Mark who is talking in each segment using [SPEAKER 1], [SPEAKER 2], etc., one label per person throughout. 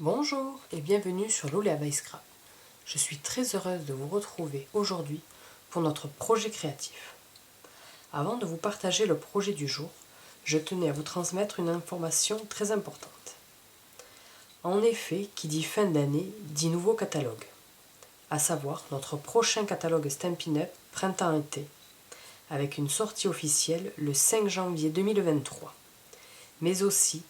[SPEAKER 1] Bonjour et bienvenue sur Lolea by Scrap. Je suis très heureuse de vous retrouver aujourd'hui pour notre projet créatif. Avant de vous partager le projet du jour, je tenais à vous transmettre une information très importante. En effet, qui dit fin d'année dit nouveau catalogue, à savoir notre prochain catalogue Stampin' Up printemps-été, avec une sortie officielle le 5 janvier 2023, mais aussi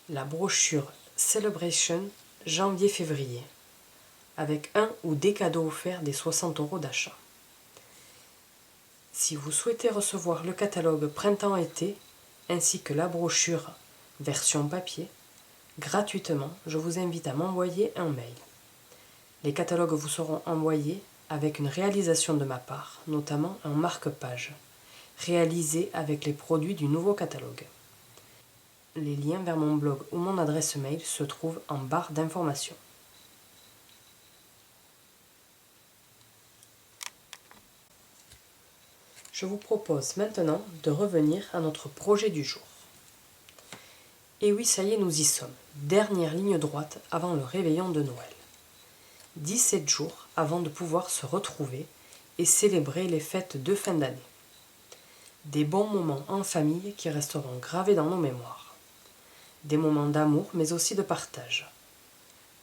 [SPEAKER 1] la brochure Celebration janvier-février, avec un ou des cadeaux offerts des 60 € d'achat. Si vous souhaitez recevoir le catalogue printemps-été ainsi que la brochure version papier, gratuitement, je vous invite à m'envoyer un mail. Les catalogues vous seront envoyés avec une réalisation de ma part, notamment un marque-page, réalisé avec les produits du nouveau catalogue. Les liens vers mon blog ou mon adresse mail se trouvent en barre d'informations. Je vous propose maintenant de revenir à notre projet du jour. Et oui, ça y est, nous y sommes. Dernière ligne droite avant le réveillon de Noël. 17 jours avant de pouvoir se retrouver et célébrer les fêtes de fin d'année. Des bons moments en famille qui resteront gravés dans nos mémoires. Des moments d'amour mais aussi de partage.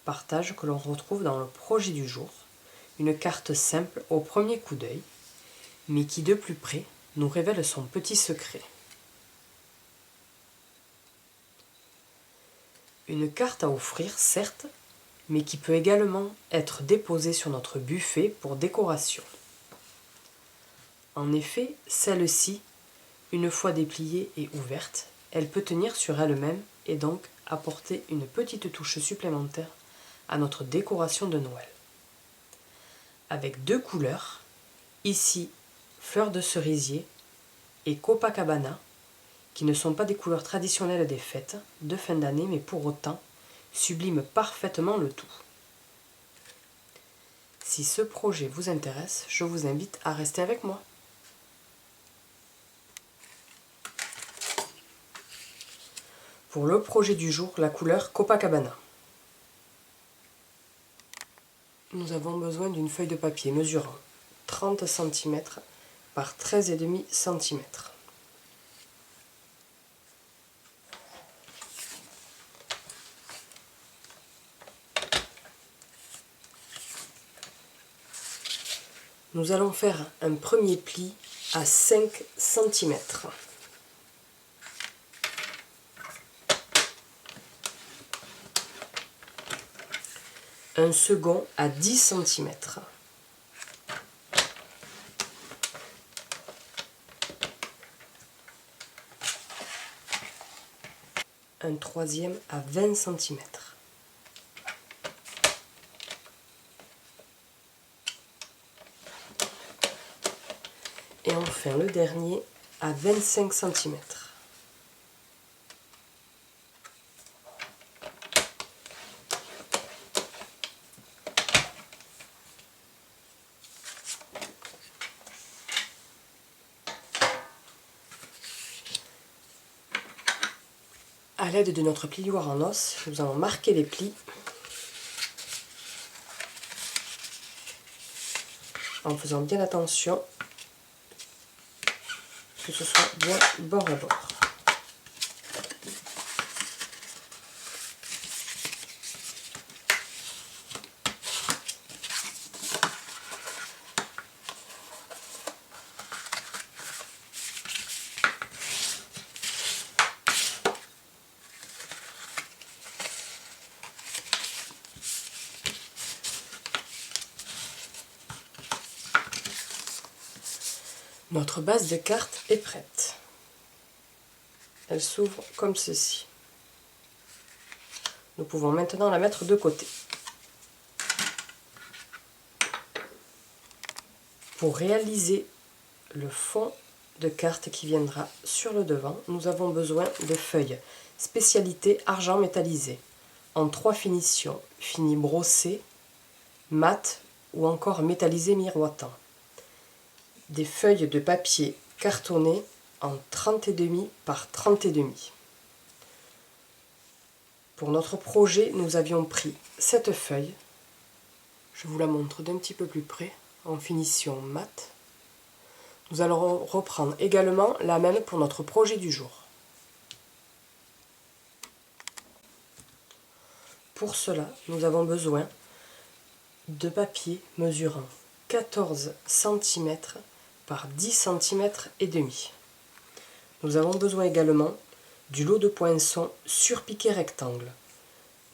[SPEAKER 1] Partage que l'on retrouve dans le projet du jour, une carte simple au premier coup d'œil, mais qui de plus près nous révèle son petit secret. Une carte à offrir, certes, mais qui peut également être déposée sur notre buffet pour décoration. En effet, celle-ci, une fois dépliée et ouverte, elle peut tenir sur elle-même et donc apporter une petite touche supplémentaire à notre décoration de Noël. Avec deux couleurs, ici fleur de cerisier et Copacabana, qui ne sont pas des couleurs traditionnelles des fêtes de fin d'année, mais pour autant subliment parfaitement le tout. Si ce projet vous intéresse, je vous invite à rester avec moi. Pour le projet du jour, la couleur Copacabana. Nous avons besoin d'une feuille de papier mesurant 30 cm par 13,5 cm. Nous allons faire un premier pli à 5 cm. Un second à 10 cm. Un troisième à 20 cm. Et enfin le dernier à 25 cm. A l'aide de notre plioir en os, nous allons marquer les plis en faisant bien attention que ce soit bien bord à bord. Notre base de carte est prête. Elle s'ouvre comme ceci. Nous pouvons maintenant la mettre de côté. Pour réaliser le fond de carte qui viendra sur le devant, nous avons besoin de feuilles spécialité argent métallisé en 3 finitions, fini brossé, mat ou encore métallisé miroitant. Des feuilles de papier cartonné en 30,5 par 30,5. Pour notre projet, nous avions pris cette feuille. Je vous la montre d'un petit peu plus près, en finition mat. Nous allons reprendre également la même pour notre projet du jour. Pour cela, nous avons besoin de papier mesurant 14 cm par 10 cm et demi. Nous avons besoin également du lot de poinçons surpiqué rectangle.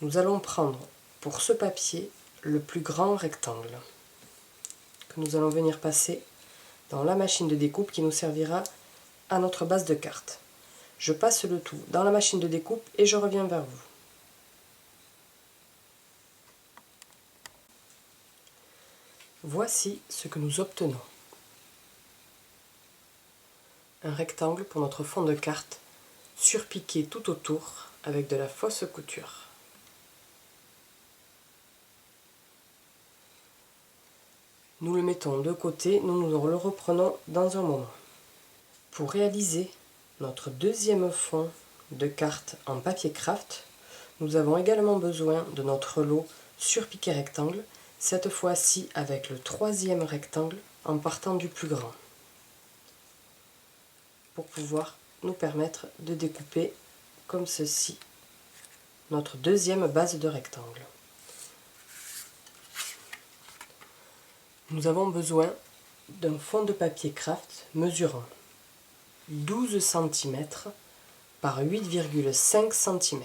[SPEAKER 1] Nous allons prendre pour ce papier le plus grand rectangle que nous allons venir passer dans la machine de découpe qui nous servira à notre base de carte. Je passe le tout dans la machine de découpe et je reviens vers vous. Voici ce que nous obtenons. Un rectangle pour notre fond de carte, surpiqué tout autour avec de la fausse couture. Nous le mettons de côté, nous le reprenons dans un moment. Pour réaliser notre deuxième fond de carte en papier craft, nous avons également besoin de notre lot surpiqué rectangle, cette fois-ci avec le troisième rectangle en partant du plus grand, pour pouvoir nous permettre de découper comme ceci notre deuxième base de rectangle. Nous avons besoin d'un fond de papier craft mesurant 12 cm par 8,5 cm.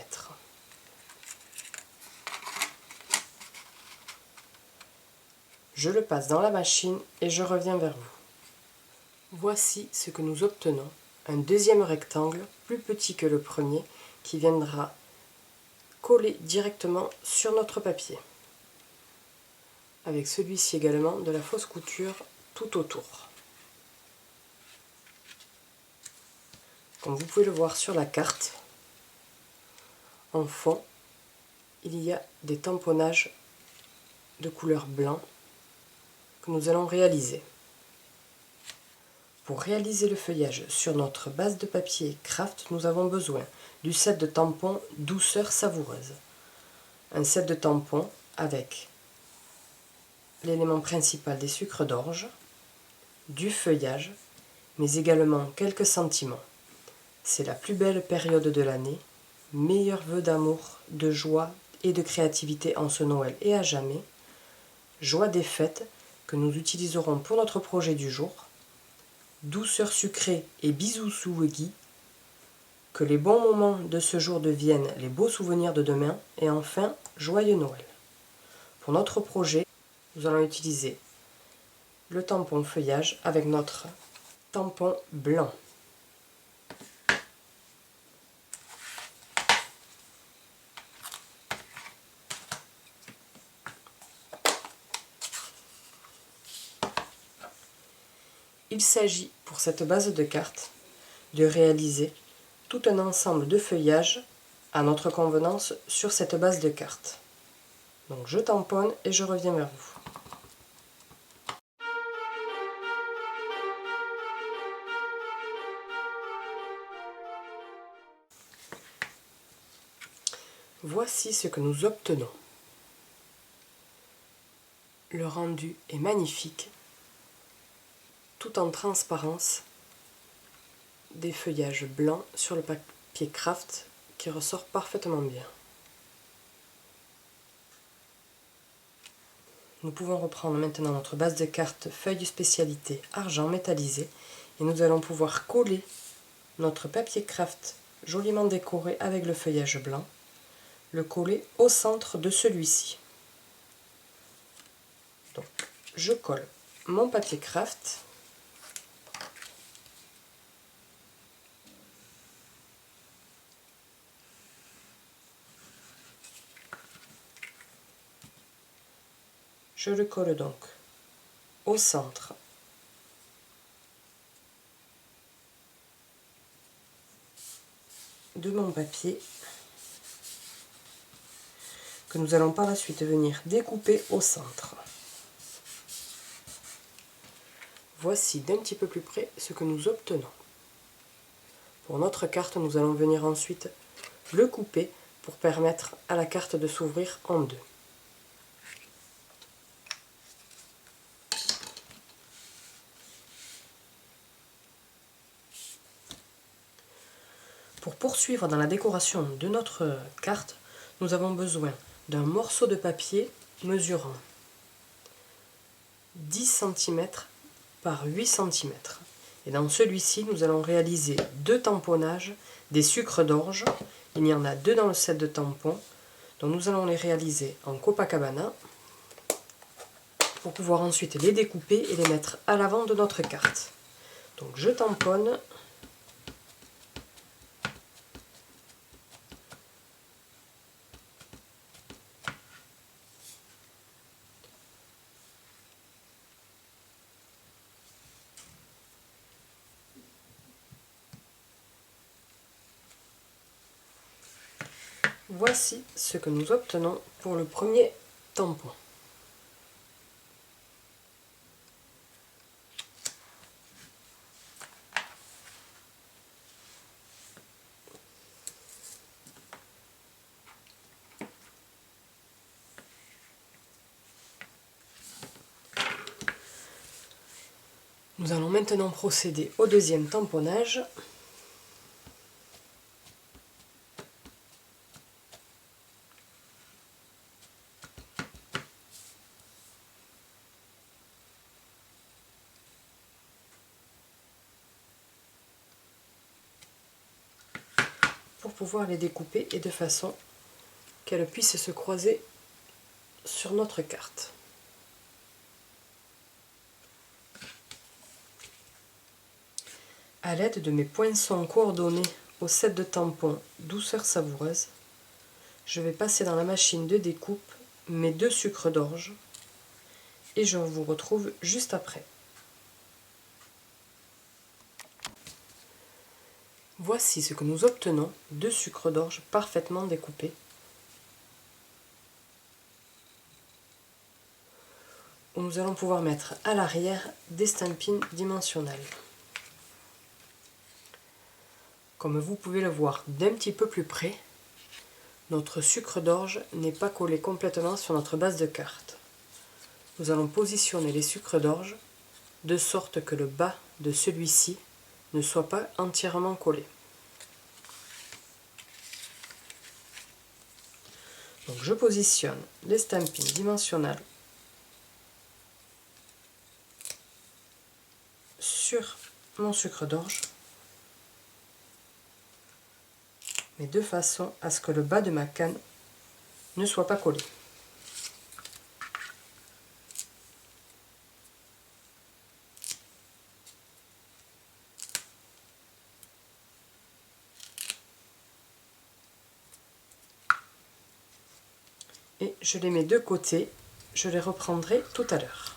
[SPEAKER 1] Je le passe dans la machine et je reviens vers vous. Voici ce que nous obtenons. Un deuxième rectangle plus petit que le premier qui viendra coller directement sur notre papier. Avec celui-ci également de la fausse couture tout autour. Comme vous pouvez le voir sur la carte, en fond, il y a des tamponnages de couleur blanc que nous allons réaliser. Pour réaliser le feuillage sur notre base de papier craft, nous avons besoin du set de tampons Douceur Savoureuse. Un set de tampons avec l'élément principal des sucres d'orge, du feuillage, mais également quelques sentiments. C'est la plus belle période de l'année, meilleurs vœux d'amour, de joie et de créativité en ce Noël et à jamais, joie des fêtes que nous utiliserons pour notre projet du jour, douceur sucrée et bisous sous le gui, que les bons moments de ce jour deviennent les beaux souvenirs de demain, et enfin, joyeux Noël. Pour notre projet, nous allons utiliser le tampon feuillage avec notre tampon blanc. Il s'agit pour cette base de carte de réaliser tout un ensemble de feuillages à notre convenance sur cette base de carte. Donc je tamponne et je reviens vers vous. Voici ce que nous obtenons. Le rendu est magnifique, tout en transparence, des feuillages blancs sur le papier craft qui ressort parfaitement bien. Nous pouvons reprendre maintenant notre base de carte feuille de spécialité argent métallisé et nous allons pouvoir coller notre papier craft joliment décoré avec le feuillage blanc, le coller au centre de celui-ci. Donc, je colle mon papier craft. Je le colle donc au centre de mon papier que nous allons par la suite venir découper au centre. Voici d'un petit peu plus près ce que nous obtenons. Pour notre carte, nous allons venir ensuite le couper pour permettre à la carte de s'ouvrir en deux. Pour poursuivre dans la décoration de notre carte, nous avons besoin d'un morceau de papier mesurant 10 cm par 8 cm. Et dans celui-ci, nous allons réaliser deux tamponnages des sucres d'orge. Il y en a deux dans le set de tampons. Donc nous allons les réaliser en Copacabana pour pouvoir ensuite les découper et les mettre à l'avant de notre carte. Donc je tamponne. Voici ce que nous obtenons pour le premier tampon. Nous allons maintenant procéder au deuxième tamponnage. Pour pouvoir les découper et de façon qu'elles puissent se croiser sur notre carte. A l'aide de mes poinçons coordonnés au set de tampons Douceur Savoureuse, je vais passer dans la machine de découpe mes deux sucres d'orge et je vous retrouve juste après. Voici ce que nous obtenons, deux sucres d'orge parfaitement découpés. Où nous allons pouvoir mettre à l'arrière des stampines dimensionnelles. Comme vous pouvez le voir d'un petit peu plus près, notre sucre d'orge n'est pas collé complètement sur notre base de carte. Nous allons positionner les sucres d'orge de sorte que le bas de celui-ci ne soit pas entièrement collé. Donc je positionne les stampines dimensionnelles sur mon sucre d'orge, mais de façon à ce que le bas de ma canne ne soit pas collé. Et je les mets de côté, je les reprendrai tout à l'heure.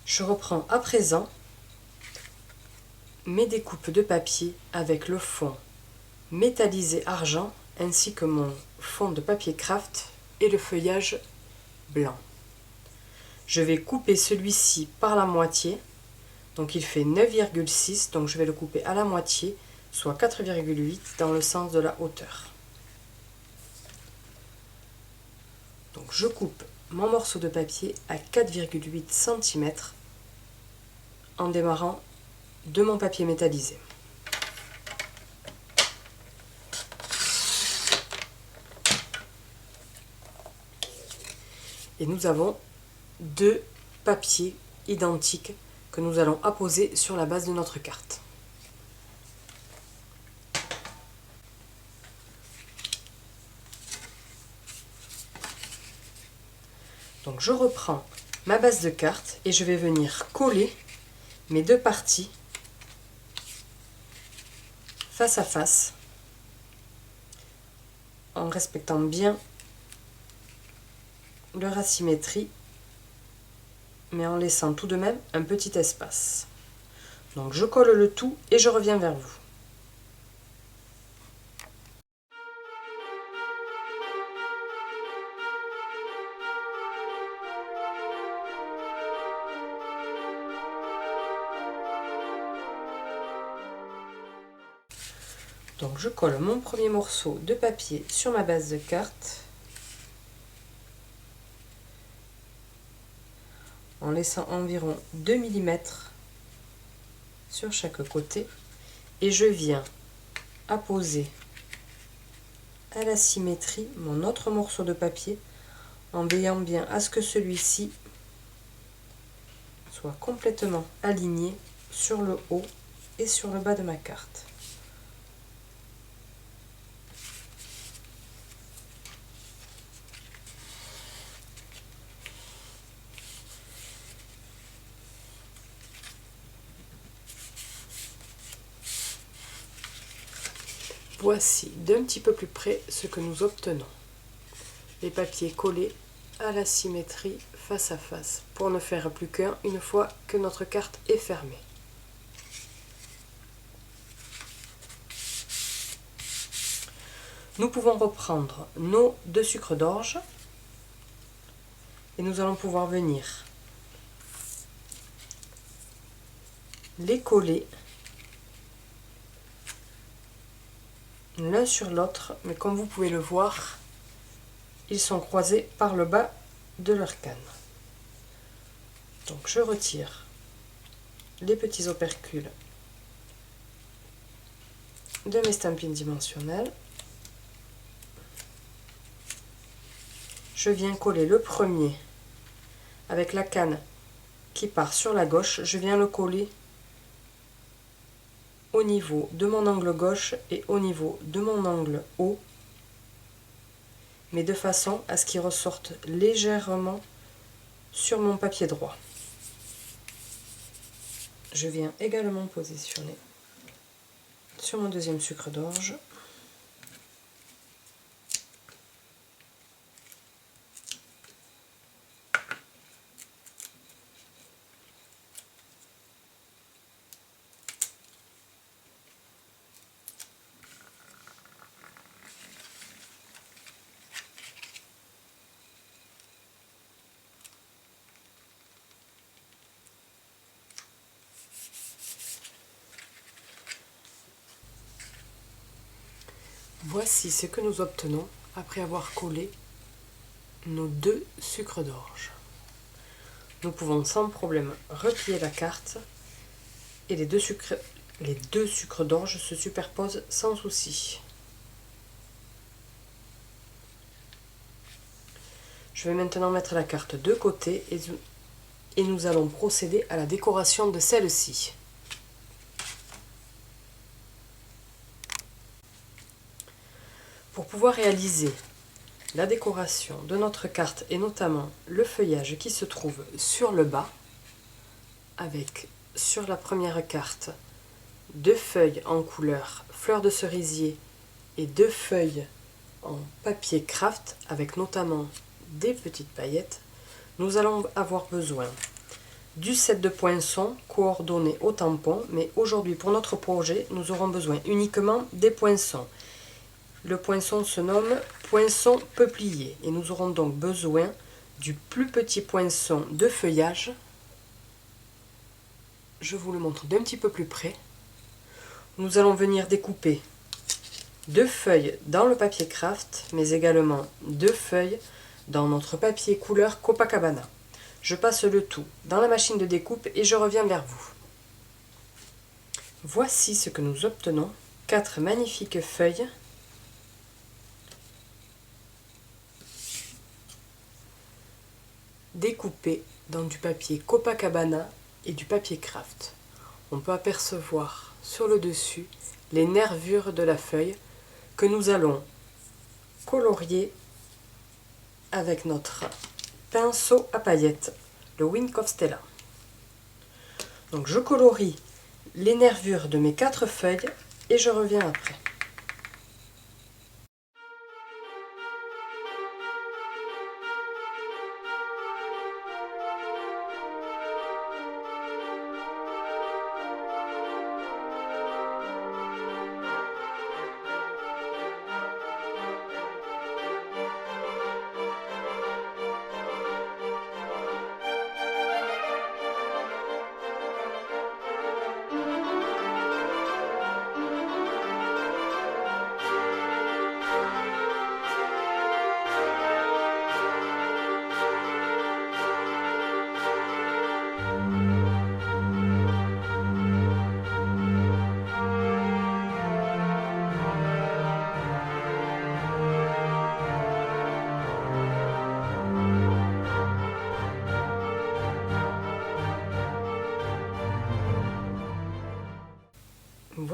[SPEAKER 1] Je reprends à présent mes découpes de papier avec le fond métallisé argent ainsi que mon fond de papier craft et le feuillage blanc. Je vais couper celui-ci par la moitié, donc il fait 9,6, donc je vais le couper à la moitié, soit 4,8 dans le sens de la hauteur. Donc je coupe mon morceau de papier à 4,8 cm en démarrant de mon papier métallisé. Et nous avons deux papiers identiques que nous allons apposer sur la base de notre carte. Donc je reprends ma base de carte et je vais venir coller mes deux parties face à face en respectant bien leur asymétrie, mais en laissant tout de même un petit espace. Donc je colle le tout et je reviens vers vous. Donc je colle mon premier morceau de papier sur ma base de carte en laissant environ 2 mm sur chaque côté et je viens apposer à la symétrie mon autre morceau de papier en veillant bien à ce que celui-ci soit complètement aligné sur le haut et sur le bas de ma carte. Voici d'un petit peu plus près ce que nous obtenons. Les papiers collés à la symétrie face à face pour ne faire plus qu'un une fois que notre carte est fermée. Nous pouvons reprendre nos 2 sucres d'orge et nous allons pouvoir venir les coller l'un sur l'autre, mais comme vous pouvez le voir, ils sont croisés par le bas de leur canne. Donc je retire les petits opercules de mes stampines dimensionnelles. Je viens coller le premier avec la canne qui part sur la gauche, je viens le coller au niveau de mon angle gauche et au niveau de mon angle haut, mais de façon à ce qu'il ressorte légèrement sur mon papier droit. Je viens également positionner sur mon deuxième sucre d'orge. Voici ce que nous obtenons après avoir collé nos 2 sucres d'orge. Nous pouvons sans problème replier la carte et les deux sucres d'orge se superposent sans souci. Je vais maintenant mettre la carte de côté et nous allons procéder à la décoration de celle-ci. Pour pouvoir réaliser la décoration de notre carte et notamment le feuillage qui se trouve sur le bas, avec sur la première carte 2 feuilles en couleur fleur de cerisier et 2 feuilles en papier craft avec notamment des petites paillettes, nous allons avoir besoin du set de poinçons coordonné au tampon, mais aujourd'hui pour notre projet nous aurons besoin uniquement des poinçons. Le poinçon se nomme poinçon peuplier et nous aurons donc besoin du plus petit poinçon de feuillage. Je vous le montre d'un petit peu plus près. Nous allons venir découper 2 feuilles dans le papier craft, mais également 2 feuilles dans notre papier couleur Copacabana. Je passe le tout dans la machine de découpe et je reviens vers vous. Voici ce que nous obtenons, 4 magnifiques feuilles découpées dans du papier Copacabana et du papier craft. On peut apercevoir sur le dessus les nervures de la feuille que nous allons colorier avec notre pinceau à paillettes, le Wink of Stella. Donc je colorie les nervures de mes 4 feuilles et je reviens après.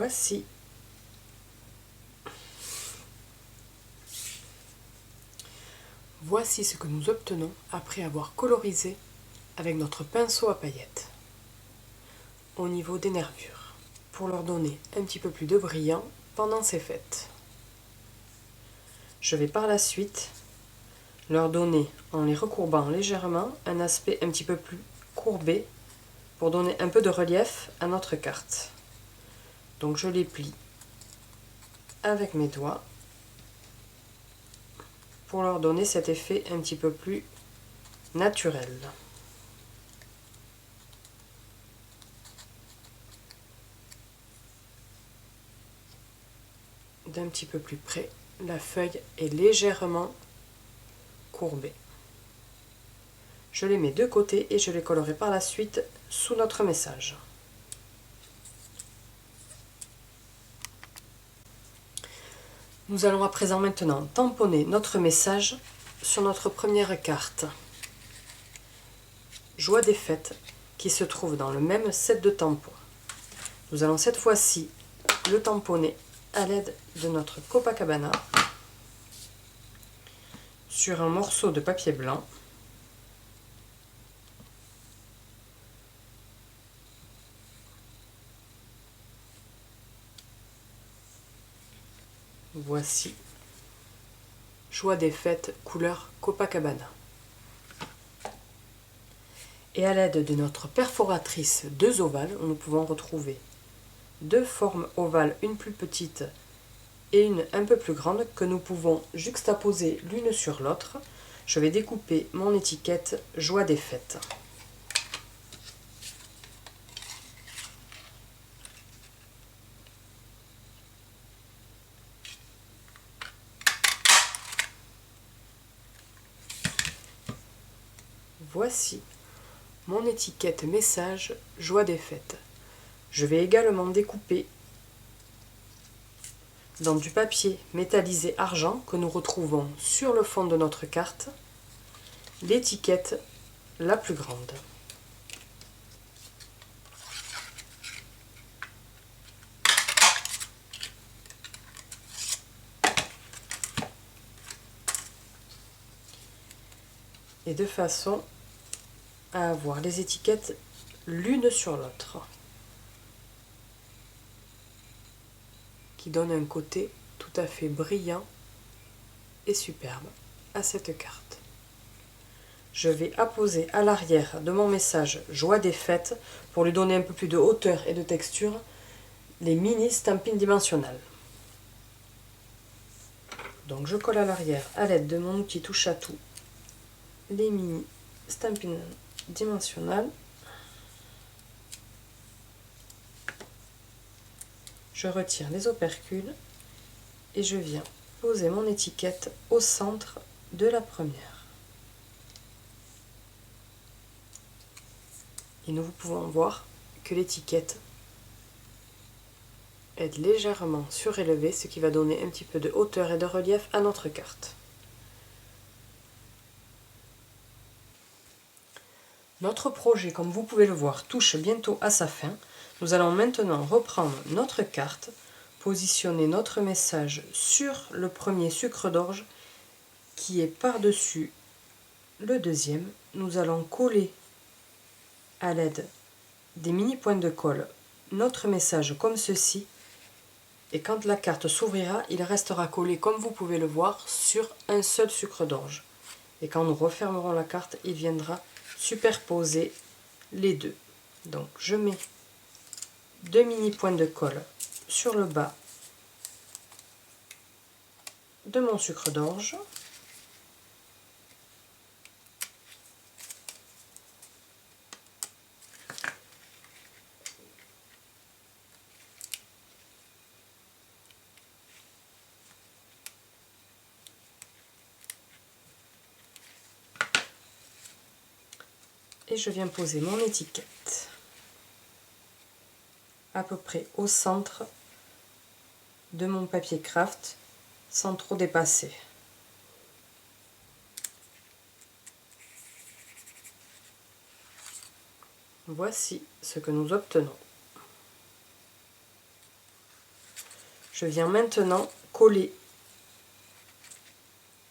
[SPEAKER 1] Voici. Voici ce que nous obtenons après avoir colorisé avec notre pinceau à paillettes au niveau des nervures, pour leur donner un petit peu plus de brillant pendant ces fêtes. Je vais par la suite leur donner, en les recourbant légèrement, un aspect un petit peu plus courbé pour donner un peu de relief à notre carte. Donc je les plie avec mes doigts pour leur donner cet effet un petit peu plus naturel. D'un petit peu plus près, la feuille est légèrement courbée. Je les mets de côté et je les collerai par la suite sous notre message. Nous allons à présent maintenant tamponner notre message sur notre première carte. Joie des fêtes, qui se trouve dans le même set de tampons. Nous allons cette fois-ci le tamponner à l'aide de notre Copacabana sur un morceau de papier blanc. Voici Joie des fêtes couleur Copacabana. Et à l'aide de notre perforatrice 2 ovales, nous pouvons retrouver 2 formes ovales, une plus petite et une un peu plus grande, que nous pouvons juxtaposer l'une sur l'autre. Je vais découper mon étiquette Joie des fêtes. Voici mon étiquette message Joie des fêtes. Je vais également découper dans du papier métallisé argent que nous retrouvons sur le fond de notre carte l'étiquette la plus grande. Et de façon à avoir les étiquettes l'une sur l'autre, qui donne un côté tout à fait brillant et superbe à cette carte. Je vais apposer à l'arrière de mon message Joie des fêtes, pour lui donner un peu plus de hauteur et de texture, les mini stampines dimensionnelles. Donc je colle à l'arrière à l'aide de mon outil touche à tout les mini stampines dimensionnelles. Je retire les opercules et je viens poser mon étiquette au centre de la première. Et nous pouvons voir que l'étiquette est légèrement surélevée, ce qui va donner un petit peu de hauteur et de relief à notre carte. Notre projet, comme vous pouvez le voir, touche bientôt à sa fin. Nous allons maintenant reprendre notre carte, positionner notre message sur le premier sucre d'orge qui est par-dessus le deuxième. Nous allons coller à l'aide des mini points de colle notre message comme ceci, et quand la carte s'ouvrira, il restera collé, comme vous pouvez le voir, sur un seul sucre d'orge. Et quand nous refermerons la carte, il viendra superposer les deux. Donc je mets 2 mini points de colle sur le bas de mon sucre d'orge. Et je viens poser mon étiquette à peu près au centre de mon papier craft sans trop dépasser. Voici ce que nous obtenons. Je viens maintenant coller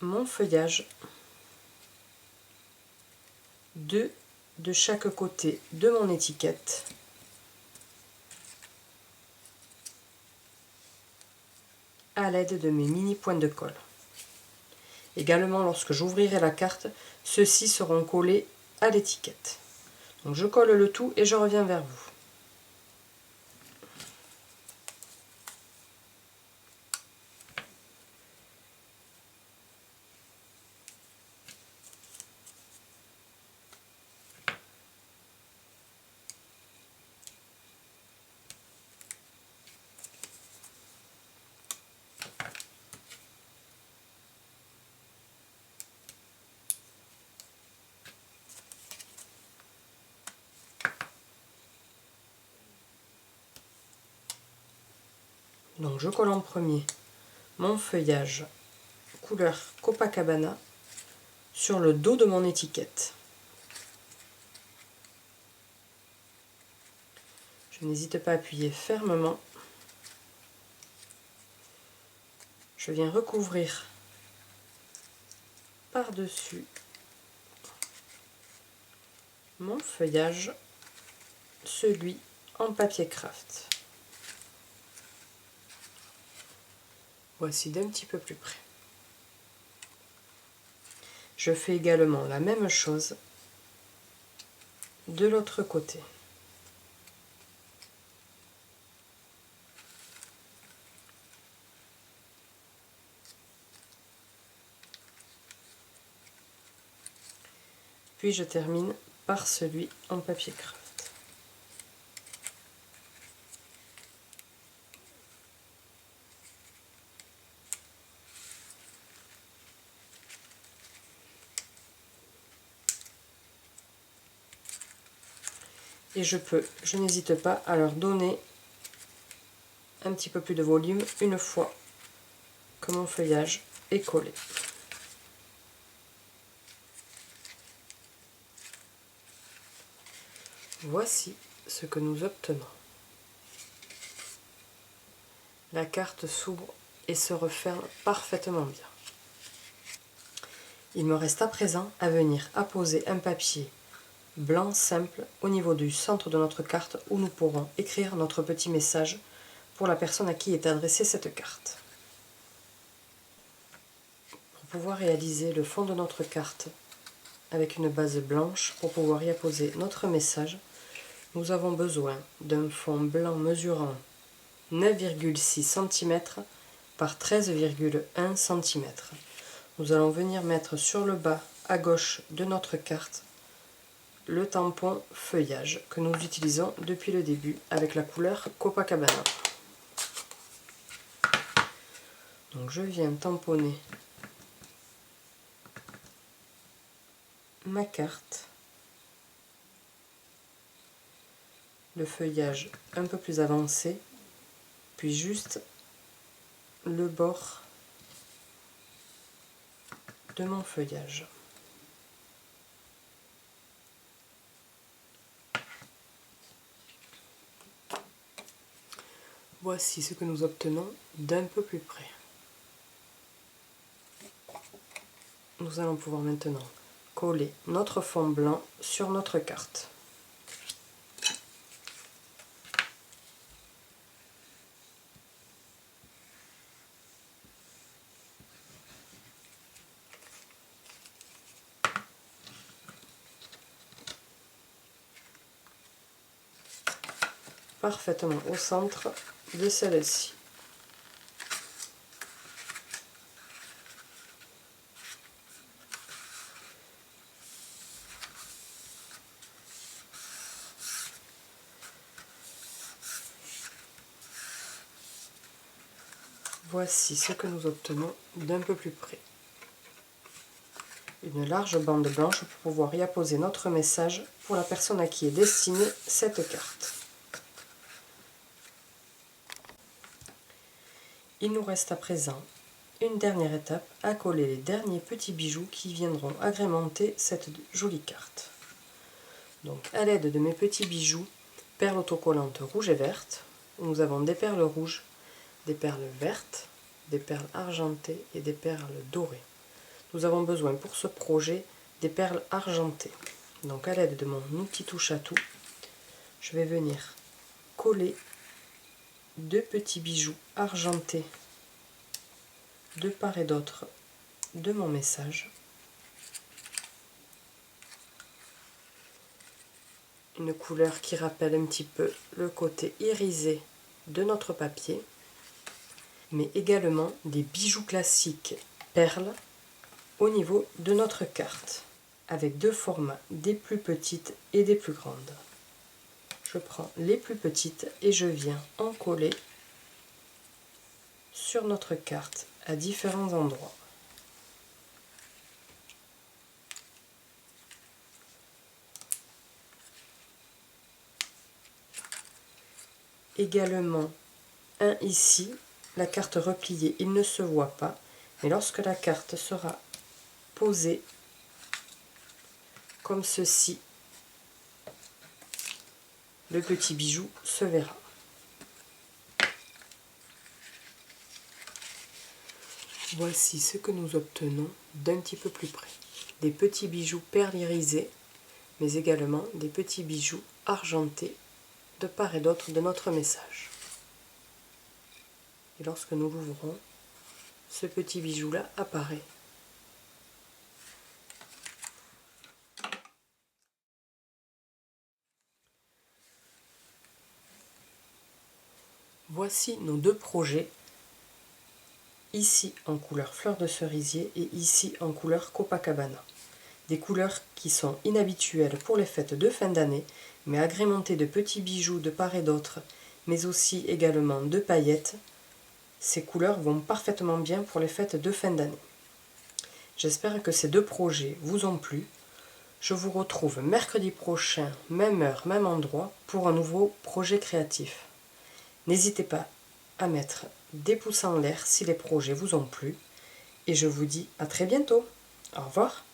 [SPEAKER 1] mon feuillage de chaque côté de mon étiquette à l'aide de mes mini points de colle. Également, lorsque j'ouvrirai la carte, ceux-ci seront collés à l'étiquette. Donc je colle le tout et je reviens vers vous. Donc je colle en premier mon feuillage couleur Copacabana sur le dos de mon étiquette. Je n'hésite pas à appuyer fermement. Je viens recouvrir par-dessus mon feuillage, celui en papier craft. Voici d'un petit peu plus près. Je fais également la même chose de l'autre côté. Puis je termine par celui en papier craft. Et je n'hésite pas à leur donner un petit peu plus de volume une fois que mon feuillage est collé. Voici ce que nous obtenons. La carte s'ouvre et se referme parfaitement bien. Il me reste à présent à venir apposer un papier blanc simple au niveau du centre de notre carte où nous pourrons écrire notre petit message pour la personne à qui est adressée cette carte. Pour pouvoir réaliser le fond de notre carte avec une base blanche, pour pouvoir y apposer notre message, nous avons besoin d'un fond blanc mesurant 9,6 cm par 13,1 cm. Nous allons venir mettre sur le bas à gauche de notre carte le tampon feuillage que nous utilisons depuis le début avec la couleur Copacabana. Donc je viens tamponner ma carte, le feuillage un peu plus avancé, puis juste le bord de mon feuillage. Voici ce que nous obtenons d'un peu plus près. Nous allons pouvoir maintenant coller notre fond blanc sur notre carte. Parfaitement au centre de celle-ci. Voici ce que nous obtenons d'un peu plus près. Une large bande blanche pour pouvoir y apposer notre message pour la personne à qui est destinée cette carte. Il nous reste à présent une dernière étape à coller les derniers petits bijoux qui viendront agrémenter cette jolie carte. Donc à l'aide de mes petits bijoux, perles autocollantes rouges et vertes, nous avons des perles rouges des perles vertes, des perles argentées et des perles dorées. Nous avons besoin pour ce projet des perles argentées. Donc à l'aide de mon outil touche à tout, je vais venir coller deux petits bijoux argentés de part et d'autre de mon message. Une couleur qui rappelle un petit peu le côté irisé de notre papier, mais également des bijoux classiques perles au niveau de notre carte, avec deux formats, des plus petites et des plus grandes. Je prends les plus petites et je viens en coller sur notre carte à différents endroits. Également un ici, la carte repliée, il ne se voit pas, mais lorsque la carte sera posée comme ceci, le petit bijou se verra. Voici ce que nous obtenons d'un petit peu plus près. Des petits bijoux perles irisées, mais également des petits bijoux argentés de part et d'autre de notre message. Et lorsque nous l'ouvrons, ce petit bijou-là apparaît. Voici nos deux projets, ici en couleur fleur de cerisier et ici en couleur Copacabana. Des couleurs qui sont inhabituelles pour les fêtes de fin d'année, mais agrémentées de petits bijoux de part et d'autre, mais aussi également de paillettes. Ces couleurs vont parfaitement bien pour les fêtes de fin d'année. J'espère que ces deux projets vous ont plu. Je vous retrouve mercredi prochain, même heure, même endroit, pour un nouveau projet créatif. N'hésitez pas à mettre des pouces en l'air si les projets vous ont plu. Et je vous dis à très bientôt. Au revoir.